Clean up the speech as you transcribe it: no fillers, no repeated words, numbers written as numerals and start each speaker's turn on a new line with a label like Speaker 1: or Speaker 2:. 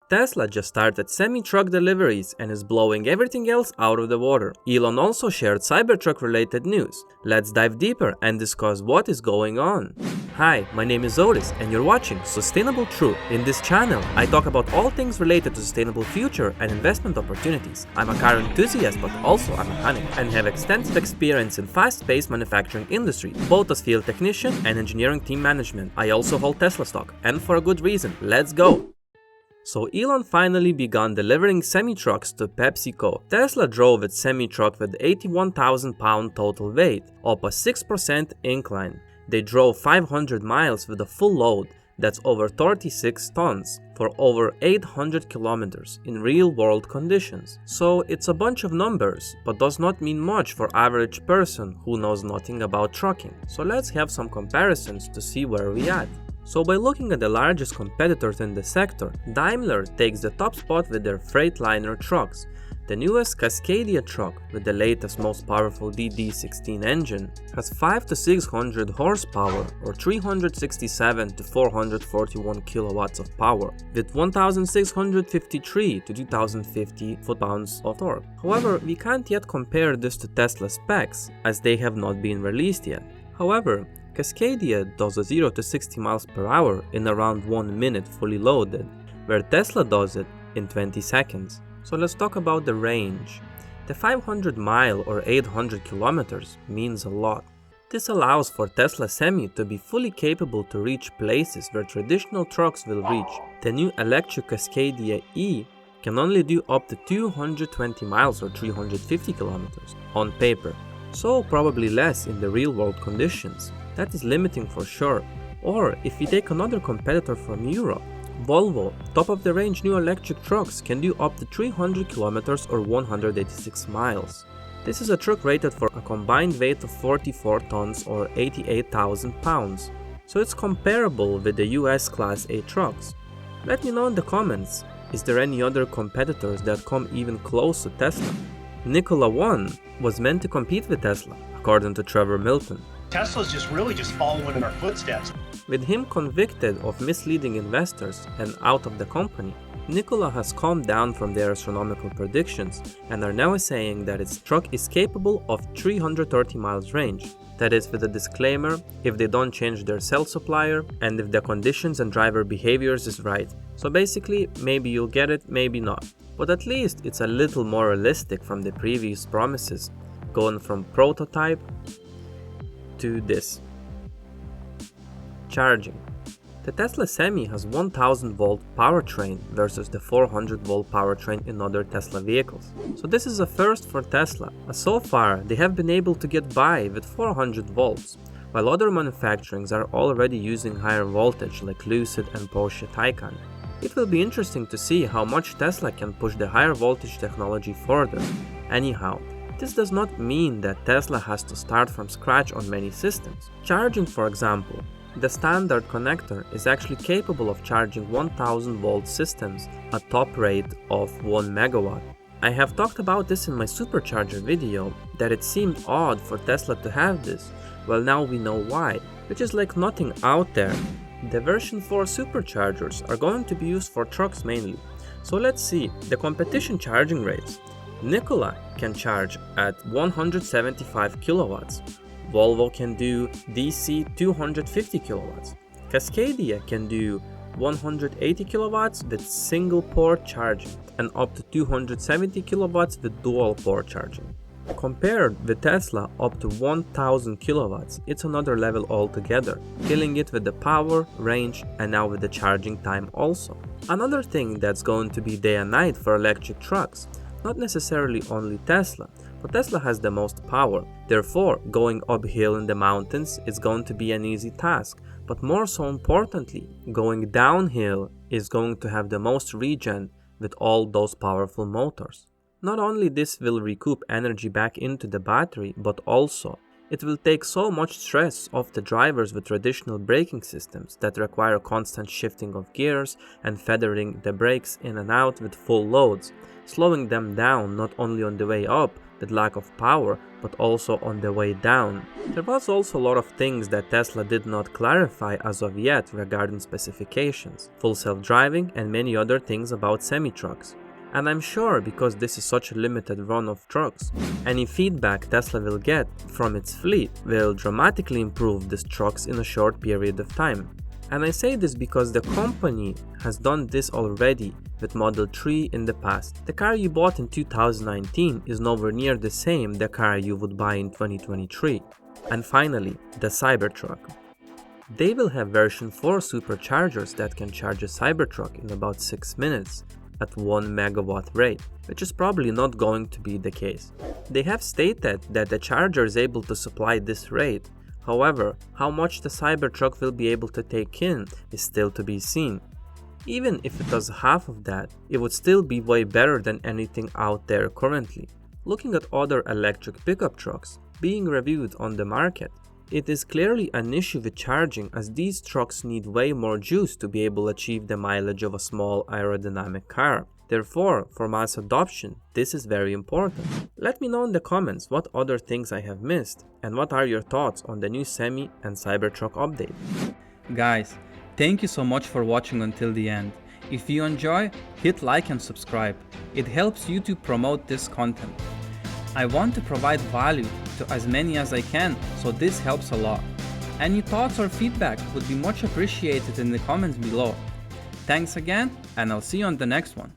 Speaker 1: Tesla just started semi-truck deliveries and is blowing everything else out of the water. Elon also shared Cybertruck related news. Let's dive deeper and discuss what is going on. Hi, my name is Otis and you're watching Sustainable Truth. In this channel, I talk about all things related to sustainable future and investment opportunities. I'm a car enthusiast but also a mechanic and have extensive experience in fast-paced manufacturing industry, both as field technician and engineering team management. I also hold Teslastock, and for a good reason. Let's go! So Elon finally began delivering semi-trucks to PepsiCo. Tesla drove its semi-truck with 81,000 pound total weight, up a 6% incline. They drove 500 miles with a full load, that's over 36 tons, for over 800 kilometers in real-world conditions. So it's a bunch of numbers, but does not mean much for average person who knows nothing about trucking. So let's have some comparisons to see where we at. So by looking at the largest competitors in the sector, Daimler takes the top spot with their Freightliner trucks. The newest Cascadia truck, with the latest most powerful DD16 engine, has 5 to 600 horsepower or 367 to 441 kilowatts of power, with 1653 to 2050 foot-pounds of torque. However, we can't yet compare this to Tesla specs, as they have not been released yet. However, Cascadia does a 0 to 60 miles per hour in around 1 minute fully loaded, where Tesla does it in 20 seconds. So let's talk about the range. The 500 mile or 800 kilometers means a lot. This allows for Tesla Semi to be fully capable to reach places where traditional trucks will reach. The new electric Cascadia E can only do up to 220 miles or 350 kilometers on paper, so probably less in the real-world conditions. That is limiting for sure. Or if we take another competitor from Europe, Volvo, top-of-the-range new electric trucks can do up to 300 kilometers or 186 miles. This is a truck rated for a combined weight of 44 tons or 88,000 pounds, so it's comparable with the US Class A trucks. Let me know in the comments, is there any other competitors that come even close to Tesla? Nikola 1 was meant to compete with Tesla, according to Trevor Milton.
Speaker 2: Tesla's just following in our footsteps.
Speaker 1: With him convicted of misleading investors and out of the company, Nikola has calmed down from their astronomical predictions and are now saying that its truck is capable of 330 miles range. That is with a disclaimer if they don't change their cell supplier and if the conditions and driver behaviors is right. So basically, maybe you'll get it, maybe not. But at least it's a little more realistic from the previous promises, going from prototype to this. Charging. The Tesla Semi has 1000 volt powertrain versus the 400 volt powertrain in other Tesla vehicles. So this is a first for Tesla, as so far they have been able to get by with 400 volts, while other manufacturers are already using higher voltage like Lucid and Porsche Taycan. It will be interesting to see how much Tesla can push the higher voltage technology further. Anyhow, this does not mean that Tesla has to start from scratch on many systems. Charging, for example, the standard connector is actually capable of charging 1000 volt systems at top rate of 1 megawatt. I have talked about this in my supercharger video, that it seemed odd for Tesla to have this. Well, now we know why, which is like nothing out there. The version 4 superchargers are going to be used for trucks mainly. So let's see the competition charging rates. Nikola can charge at 175 kilowatts. Volvo can do DC 250 kilowatts. Cascadia can do 180 kilowatts with single port charging and up to 270 kilowatts with dual port charging. Compared with Tesla up to 1000 kilowatts, it's another level altogether, killing it with the power, range, and now with the charging time also. Another thing that's going to be day and night for electric trucks. Not necessarily only Tesla, but Tesla has the most power. Therefore, going uphill in the mountains is going to be an easy task, but more so importantly, going downhill is going to have the most regen with all those powerful motors. Not only this will recoup energy back into the battery, but also it will take so much stress off the drivers with traditional braking systems that require constant shifting of gears and feathering the brakes in and out with full loads, slowing them down not only on the way up, the lack of power, but also on the way down. There was also a lot of things that Tesla did not clarify as of yet regarding specifications, full self-driving and many other things about semi-trucks. And I'm sure because this is such a limited run of trucks, any feedback Tesla will get from its fleet will dramatically improve these trucks in a short period of time. And I say this because the company has done this already with Model 3 in the past. The car you bought in 2019 is nowhere near the same the car you would buy in 2023. And finally, the Cybertruck. They will have version 4 superchargers that can charge a Cybertruck in about 6 minutes at 1 megawatt rate, which is probably not going to be the case. They have stated that the charger is able to supply this rate. However, how much the Cybertruck will be able to take in is still to be seen. Even if it does half of that, it would still be way better than anything out there currently. Looking at other electric pickup trucks being reviewed on the market, it is clearly an issue with charging, as these trucks need way more juice to be able to achieve the mileage of a small aerodynamic car. Therefore, for mass adoption, this is very important. Let me know in the comments what other things I have missed, and what are your thoughts on the new Semi and Cybertruck update.
Speaker 3: Guys, thank you so much for watching until the end. If you enjoy, hit like and subscribe. It helps YouTube promote this content. I want to provide value to as many as I can, so this helps a lot. Any thoughts or feedback would be much appreciated in the comments below. Thanks again, and I'll see you on the next one.